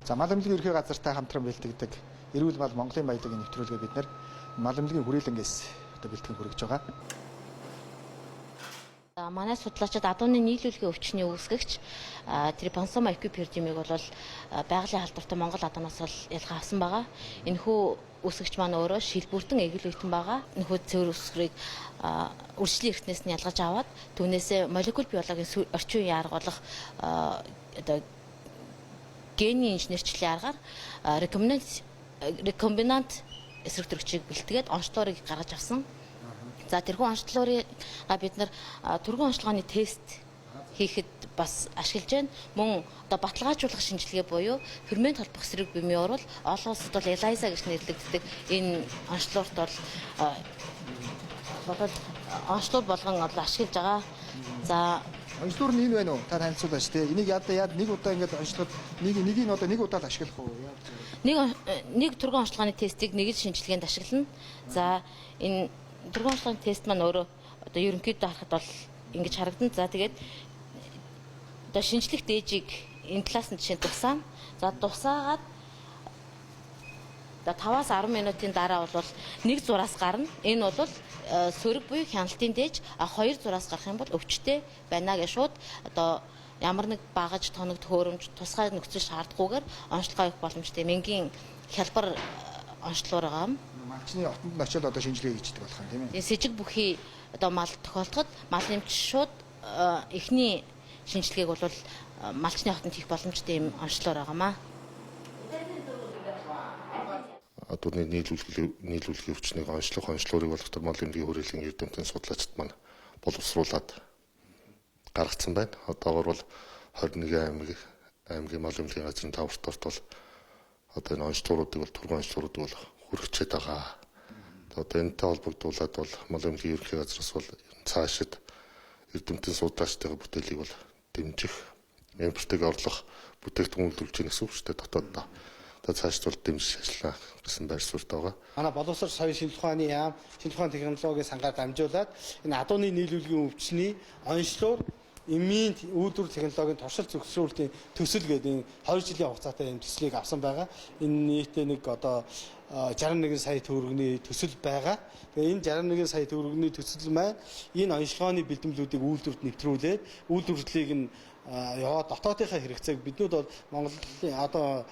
За мал эмнэлгийн ерхий газартай хамтран бэлтгэдэг эрүүл мал Монголын баялагын нэвтрүүлгээ бид нэр мал эмнэлгийн хүрээлэнгээс одоо бэлтгэн хүргэж байгаа. Манай судлаачид адууны нийлүүлгийн өвчний үүсгэгч трипансома эквипердимиг бол байгалийн халдвартай Монгол адуунаас бол ялгаа авсан байгаа. Энэхүү үүсгэгч маань өөрөө шилбүртэн эглүүлэгдэн байгаа. Энэхүү цэвэр үүсгэрийг үржлийн эрхтнээс нь ялгаж аваад түүнээсээ молекул биологийн орчин үеийн арга болох одоо генийн инженерчлэлийн аргаар рекомбинант эсрэг төрөгчийг бэлтгээд онцлогыг гаргаж авсан. За тэрхүү онцлогыг бид нар түргэн онцлогооны тест хийхэд бас ашиглаж байна. Мөн одоо баталгаажуулах шинжилгээ буюу фермент холбох эсрэг бэмийн урвал олон улсад бол ELISA гэж нэрлэгддэг энэ онцлогт бол онцлог болгон ашиглаж байгаа. За Онцлог нь энэ байна уу? Та танилцуулаач те. Энийг яад нэг удаа ингээд онцлоход нэгийг одоо нэг удаад ашиглах уу? Нэг түргэн онцлогооны тестийг нэг л шинжилгээнд ашиглана. За энэ түргэн онцлогооны тест маань өөрөө одоо ерөнхийдөө харахад бол ингэж харагдана. За тэгээд одоо шинжлэх дээжийг имплантын жишээ тусаана. За тусаагаад 5-аас 10 минутын дараа бол нэг зураас гарна. Энэ бол сөрөг буюу хяналтын дээж, 2 зураас гарах юм бол өвчтэй байна гэж шууд одоо ямар нэг багаж тоног төөрөмж тусгай нөхцөл шаардахгүйгээр онцлогоо авах боломжтой. Мэнгийн хялбар онцлогоор байгаа юм. Малчны отонд нь очиод одоо шинжилгээ хийдэг болох юм тийм ээ. С жиг бүхий одоо мал тохиолдоход мал нэмч шууд эхний шинжилгээг бол малчны хотод хийх боломжтой юм онцлогоор байгаамаа. Адууны нийлүүлгийн өвчнийг онцлогыг болохоор мал эмнэлгийн хүрээлэнгийн эрдэмтэн судлаачид маань боловсруулад гаргацсан байна. Одоогор бол 21 аймгийн мал эмнэлгийн газрын тавртарт бол одоо энэ онцлогуудыг бол түргэн онцлогуудыг бол хүргэчээд байгаа. Одоо энэтэй холбогдуулаад бол мал эмнэлгийн ерөнхий газраас бол цаашид эрдэмтэн судлаачдын бүтээлийг бол дэмжих, импортыг орлох бүтээгдэхүүн үйлдвэрлэж байгаа гэсэн үг шүү дээ дотооддоо. Цаашдвал дэмжих ажиллаа гэсэн байр суурьтай байгаа. Манай боловсрол соёлын шинжилгээ ухааны яам, шинжилгээ ухааны технологийн сангаар дамжуулаад энэ адууны нийлүүлгийн өвчний онцлог эмийн үйлдвэрлэл технологийн туршилт зөвшөөрлөлийн төсөл гэдэг энэ 2 жилийн хугацаатай энэ төслийг авсан байгаа. Энэ нийтдээ нэг одоо 61 сая төгрөгийн төсөл байгаа. Тэгээ энэ 61 сая төгрөгийн төсөл маань энэ онцлогооны бэлтгэлүүдийг үйлдвэрт нэвтрүүлээд үйлдвэрлэлийг нь яваад дотоодынхаа хэрэгцээг биднүүд бол Монголын одоо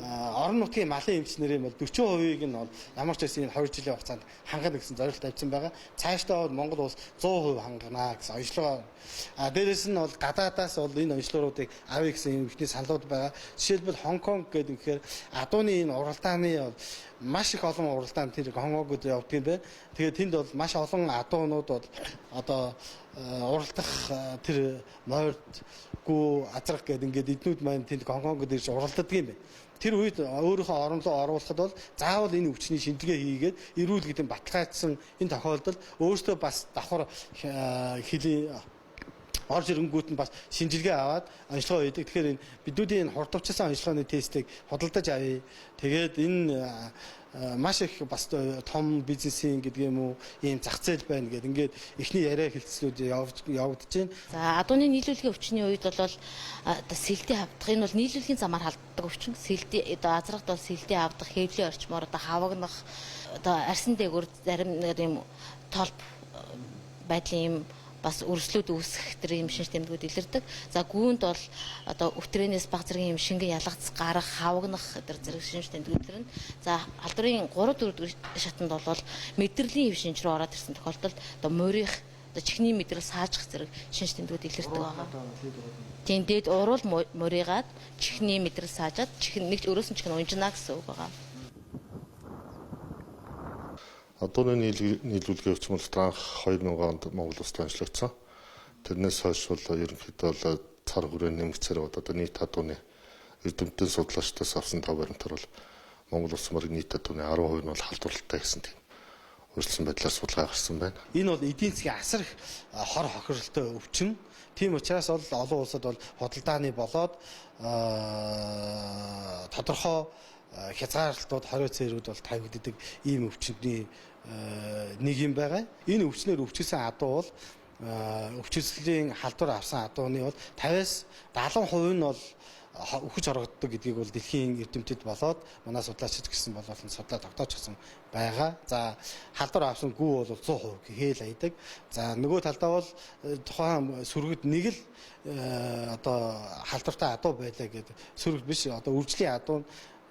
орон нутгийн малын эмчнэрийн бол 40%-ийг нь бол ямар ч байсан энэ 2 жилийн хугацаанд хангана гэсэн зорилт тавьсан байгаа. Цаашдаа бол Монгол улс 100% хангана гэсэн онцлогоо. Дээрээс нь бол гадаадаас бол энэ онцлогоодыг авъя гэсэн юм ихний саналуд байгаа. Жишээлбэл Хонконг гэдэг үнэхээр адууны энэ уралдааны бол маш их олон уралдаанд тэр Хонконгод явдаг юм байна. Тэгээд тэнд бол маш олон адуунууд бол одоо уралдах тэр морьдгүй азрах гэдэг ингээд эднүүд маань тэнд Хонконгод ирж уралддаг юм байна. Тэр үед өөрийнхөө орон руу оруулахад бол заавал энэ өвчний шинжилгээ хийгээд эрүүл гэдэг баталгаажсан энэ тохиолдолд өөртөө бас давхар хэлийн орж ирэнгүүт нь бас шинжилгээ аваад онцлогоо өгдөг. Тэгэхээр энэ бидүүдийн хурдвчсан онцлогооны тестийг худалдаж авъя. Тэгээд энэ маш их бас том бизнесийн гэдэг юм уу ийм зах зээл байна гэдэг ингээд эхний яриа хэлцлүүд явагдаж байна. За адууны нийлүүлгийн өвчний үед бол одоо сэлдээ авдах энэ бол нийлүүлгийн замаар халддаг өвчин. Сэлдээ одоо азрагт бол сэлдээ авдах, хэвлийн орчмоор одоо хавагнах, одоо арьсан дээгүүр зарим юм толб байдлын юм бас өрслүүд үүсэх тэр юм шинж тэмдгүүд илэрдэг. За гүүнд бол одоо өвтрэнээс баг зэргийн юм шингэн ялгац гарах, хавагнах тэр зэрэг шинж тэмдгүүд илэрнэ. За халдварын 3-4 дэх шатанд бол мэдрэлийн хэв шинж рүү ороод ирсэн тохиолдолд одоо морих, одоо чихний мэдрэл саажих зэрэг шинж тэмдгүүд илэрдэг байгаа. Тийм дээд урал моригаад чихний мэдрэл саажаад чихэн нэг өрөөсөн чихэн унжина гэсэн үг байгаа. Адууны нийлүүлгийн өвчин бол анх 2000 онд Монгол улсад онцлогдсон. Тэрнээс хойш бол ерөнхийдөө бол цар хүрээний нэмэгцээр одоо нийт адууны эрдэмтэн судлаачдаас авсан тав баримтаар бол Монгол улсын бараг нийт адууны 10% нь бол халдварлалтай гэсэн тийм өөрчлөсөн байдлаар судалгаа гаргасан байна. Энэ бол эдийн засгийн асар их хор хохиролтой өвчин. Тийм учраас бол олон улсад бол худалдааны болоод тодорхой хязгаарлалтууд хорио цээрүүд бол тавигддаг ийм өвчнөний нэг юм байгаа. Энэ өвчнөр өвчсөн адуу бол өвчсөлийн халдвар авсан адууны бол 50-аас 70% нь бол үхэж орогддог гэдгийг бол дэлхийн эрдэмтэд болоод манай судлаачид гэсэн болол нь судлаа тогтоож гисэн байгаа. За халдвар авсан гүү бол 100% гэхэл аядаг. За нөгөө талдаа бол тухайн сүргэд нэг л одоо халдвартай адуу байлаа гэдэг сүрэг биш одоо үржлийн адуу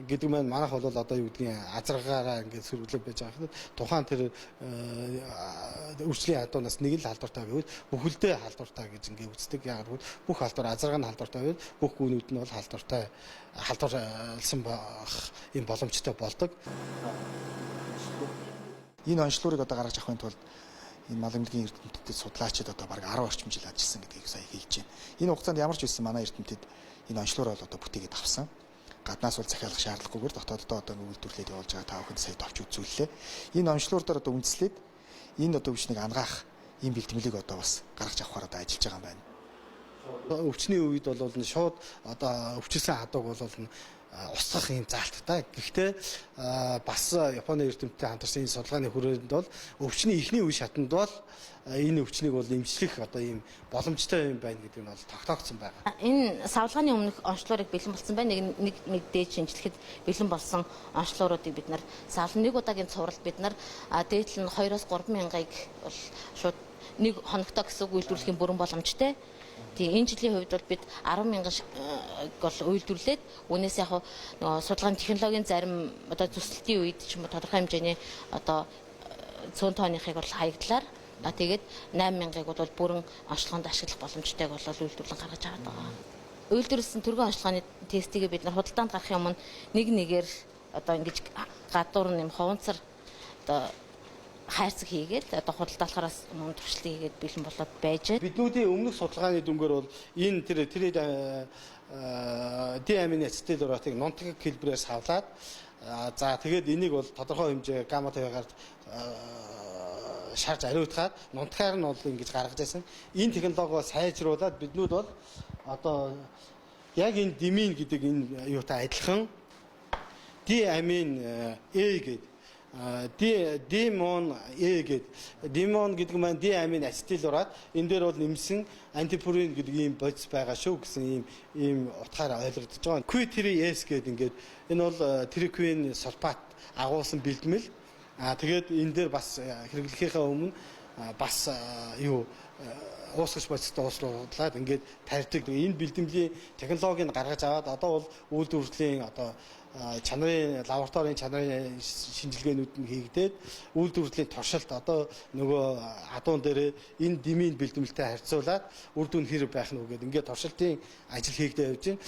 гэдэг маань манайх бол одоо юу гэдгийг азаргаараа ингээд сөрөглөө байж байгаа хэрэг тухайн тэр үржлийн адуунаас нэг л халдвартай гэвэл бүхэлдээ халдвартай гэж ингээд үздэг. Яг л бүх халдвар азарга нь халдвартай байвал бүх гүнүүд нь бол халдварлсан байх юм боломжтой болдог. Энэ онцлогыг одоо гаргаж авахын тулд энэ мал эмнэлгийн эрдэмтэд судлаачид одоо бараг 10 орчим жил ажилласан гэдгийг сая хэлж байна. Энэ хугацаанд ямар ч байсан манай эрдэмтэд энэ онцлогоор бол одоо бүтээгээд авсан. Гаднаас бол захиалах шаардлагагүйгээр дотооддоо одоо үйлдвэрлээд явуулж байгаа та бүхэнд сая товч үзүүллээ. Энэ онцлогоор дээр одоо үндэслээд энэ одоо өвчнийг ангаах ийм бэлтгэлийг одоо бас гаргаж авахаар одоо ажиллаж байгаа юм байна. Өвчний үед бол шууд одоо өвчсөн адууг бол устгах юм заалттай. Гэхдээ бас Японы эрдэмтдтэй хамтарсан энэ судалгааны хүрээнд бол өвчний эхний үе шатанд бол энэ өвчнийг бол эмчлэх одоо ийм боломжтой юм байна гэдэг нь бол тогтоогдсон байна. Энэ савлгааны өмнөх онцлогыг бэлэн болсон байна. Нэг дээд шинжилгэхэд бэлэн болсон онцлогуудыг бид нар савлан нэг удаагийн цувралд бид нар дээдл нь 2-3 мянгаыг бол шууд нэг хоногтой гэсэн үг үйлдвэрлэхийн бүрэн боломжтой. Тэгээ энэ жилийн хувьд бол бид 10 мянган гол үйлдвэрлээд үүнээс яг нөгөө судалгааны технологийн зарим одоо төсөлтийн үед ч юм уу тодорхой хэмжээний одоо цөөн тооныхыг бол хаягдлаар тэгээд 8 мянгаыг бол бүрэн онцлогоонд ашиглах боломжтойг бол үйлдвэрлэн гаргаж аваад байгаа. Үйлдвэрлэсэн түргэн онцлогооны тестийг бид нар худалдаанд гарахын өмнө нэг одоо ингэж гадуур нэм ховонцор одоо хайрцаг хийгээд одоо худалдаалахаас өмнө туршилтыг хийгээд бэлэн болоод байж байна. Биднүүдийн өмнөх судалгааны дүнгээр бол энэ тэр диамин ацетилуратыг нунтаг хэлбэрээр савлаад за тэгээд энийг бол тодорхой хэмжээ гамма тавигаар шарж ариутгаад нунтгаар нь бол ингэж гаргаж байсан. Энэ технологио сайжруулад биднүүд бол одоо яг энэ димин гэдэг энэ юутай адилхан диамин гэдэг Димон Димон гэдэг маань диамин ацетилурат энэ дээр бол нэмсэн антипурин гэдэг ийм бодис байгаа шүү гэсэн ийм утгаараа ойлгогдож байгаа. Q3S гэдэг ингээд энэ бол триквин сульфат агуулсан бэлтгэл. Тэгээд энэ дээр бас хэрэглэхийнхаа өмнө бас уусгаж бодистой уусруулад ингээд тарьдаг. Энэ бэлтгэлийн технологиг гаргаж аваад одоо бол үйлдвэрлэлийн одоо чанарын лабораторийн чанарын шинжилгээнүүд нь хийгдээд үйлдвэрлэлийн туршилт одоо нөгөө адуун дээр энэ димийн бэлтгэлтэй харьцуулаад үр дүн хэрэг байх нь үгээд ингээд туршилтын ажил хийгдэж явж байна.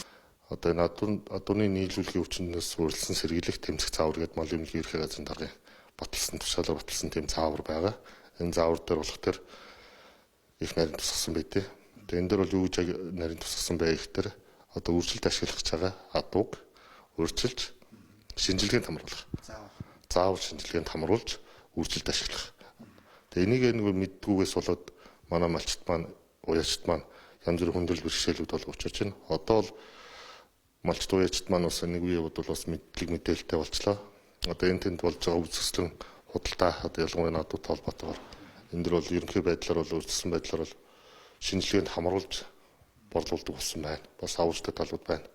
Одоо энэ адууны нийлүүлгийн өвчнөөс үргэлжлэн сэргийлэх тэмцэх заавар гэдэг мал эмнэлгийн ерхий газрын даргын баталсан тушаалаар баталсан тэм заавар байгаа. Энэ заавар дээр болох төр их нарийн тусгасан байдээ. Тэгээ энэ дээр бол юу гэж нарийн тусгасан бай гэхээр одоо үржилт ашиглах байгаа адууг өөрчилж шинжилгээнд хамруулах. Заавар шинжилгээнд хамруулж үржилт ашиглах. Тэгээ энийг нэг мэддгүйгээс болоод манай малчт маань, уяачт маань янз бүрийн хүндрэл бэрхшээлүүд бол учирч байна. Одоо л малчт уяачт маань бас нэг үеүүд бол бас мэдээлэлтэй болчлоо. Одоо энэ тэнд болж байгаа үзэсгэлэн худалдаа одоо ялангуяа надад холбоотойгоор энэ дөр бол ерөнхий байдлаар бол үржилсэн байдлаар бол шинжилгээнд хамруулж борлуулдаг болсон байна. Бас авууштай талууд байна.